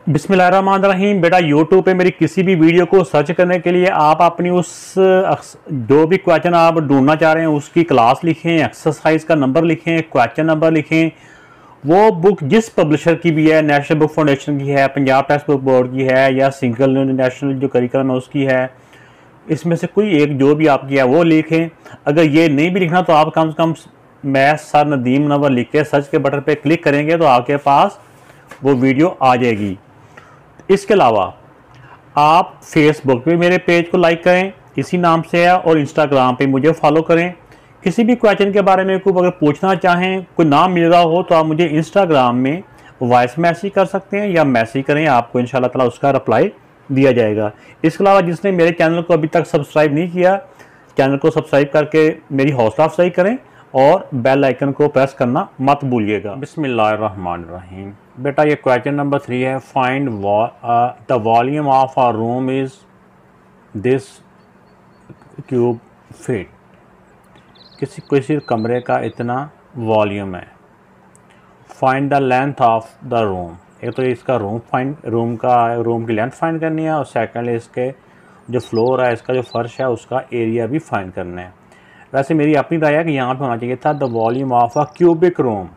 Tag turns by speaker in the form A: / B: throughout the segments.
A: बिस्मिल्लाहिर्रहमानिर्रहीम। बेटा यूट्यूब पे मेरी किसी भी वीडियो को सर्च करने के लिए आप अपनी उस जो भी क्वेश्चन आप ढूंढना चाह रहे हैं उसकी क्लास लिखें, एक्सरसाइज का नंबर लिखें, क्वेश्चन नंबर लिखें। वो बुक जिस पब्लिशर की भी है, नेशनल बुक फाउंडेशन की है, पंजाब टेक्स्ट बुक बोर्ड की है, या सिंगल नेशनल जो करिकुलम है उसकी है, इसमें से कोई एक जो भी आपकी है वो लिखें। अगर ये नहीं भी लिखना तो आप कम से कम मैथ सर नदीम मुनव्वर लिख के सर्च के बटन पे क्लिक करेंगे तो आपके पास वो वीडियो आ जाएगी। इसके अलावा आप फेसबुक पे मेरे पेज को लाइक करें, इसी नाम से है, और इंस्टाग्राम पे मुझे फॉलो करें। किसी भी क्वेश्चन के बारे में कोई अगर पूछना चाहें, कोई नाम मिल रहा हो, तो आप मुझे इंस्टाग्राम में वॉइस मैसेज कर सकते हैं या मैसेज करें, आपको इंशाल्लाह ताला उसका रिप्लाई दिया जाएगा। इसके अलावा जिसने मेरे चैनल को अभी तक सब्सक्राइब नहीं किया, चैनल को सब्सक्राइब करके मेरी हौसला अफजाई करें और बेल आइकन को प्रेस करना मत भूलिएगा। बिस्मिल्लाहिर्रहमानिर्रहीम। बेटा ये क्वेश्चन नंबर 3 है। Find the volume of a room is this cube feet. किसी कमरे का इतना वॉल्यूम है। Find the length of the room. एक तो इसका रूम की लेंथ फाइंड करनी है, और सेकंड इसके जो फ्लोर है, इसका जो फर्श है, उसका एरिया भी फाइंड करना है। वैसे मेरी अपनी राय है कि यहाँ पे होना चाहिए था the volume of a cubic room,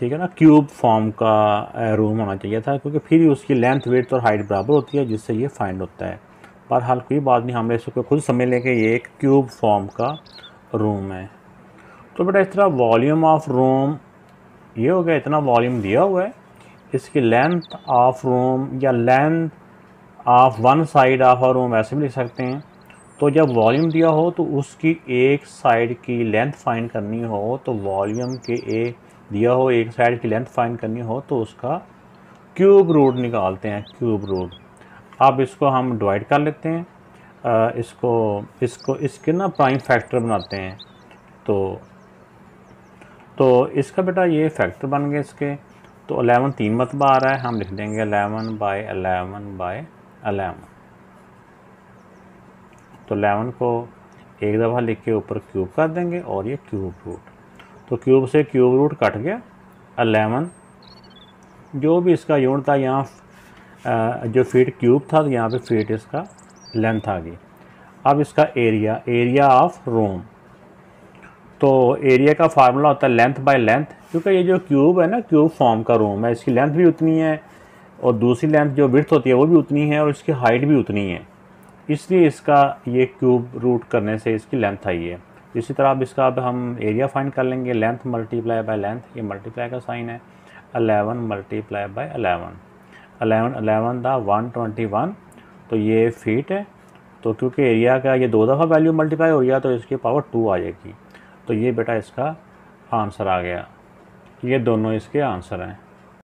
A: ठीक है ना, क्यूब फॉर्म का रूम होना चाहिए था, क्योंकि फिर ही उसकी लेंथ वेथ और हाइट बराबर होती है, जिससे ये फाइंड होता है। बहरहाल कोई बात नहीं, हम इसको खुद समझ लें कि ये एक क्यूब फॉर्म का रूम है। तो बेटा इस तरह वॉल्यूम ऑफ रूम ये हो गया, इतना वॉल्यूम दिया हुआ है। इसकी लेंथ ऑफ रूम या length of one side of a room ऐसे भी लिख सकते हैं। तो जब वॉल्यूम दिया हो तो उसकी एक साइड की लेंथ फाइंड करनी हो, तो वॉल्यूम के दिया हो एक साइड की लेंथ फाइंड करनी हो तो उसका क्यूब रूट निकालते हैं, क्यूब रूट। अब इसको हम डिवाइड कर लेते हैं, इसके ना प्राइम फैक्टर बनाते हैं। तो इसका बेटा ये फैक्टर बन गए इसके। तो 11 3 मरतबा आ रहा है, हम लिख देंगे 11/11/11। तो 11 को एक दफ़ा लिख के ऊपर क्यूब कर देंगे और ये क्यूब रूट। तो क्यूब से क्यूब रूट कट गया। 11 जो भी इसका यूनिट था, यहाँ जो फीट क्यूब था, तो यहाँ पे फीट इसका लेंथ आ गई। अब इसका एरिया ऑफ रूम। तो एरिया का फार्मूला होता है लेंथ बाय लेंथ, क्योंकि ये जो क्यूब है ना, क्यूब फॉर्म का रूम है, इसकी लेंथ भी उतनी है और दूसरी लेंथ जो विड्थ होती है वो भी उतनी है और इसकी हाइट भी उतनी है, इसलिए इसका ये क्यूब रूट करने से इसकी लेंथ आई है। इसी तरह अब इसका हम एरिया फाइंड कर लेंगे, लेंथ मल्टीप्लाई बाय लेंथ, ये मल्टीप्लाई का साइन है। 11 मल्टीप्लाई बाय 11 दा 121, तो ये फीट है। तो क्योंकि एरिया का ये 2 दफ़ा वैल्यू मल्टीप्लाई हो गया तो इसकी पावर 2 आ जाएगी। तो ये बेटा इसका आंसर आ गया। ये दोनों इसके आंसर हैं।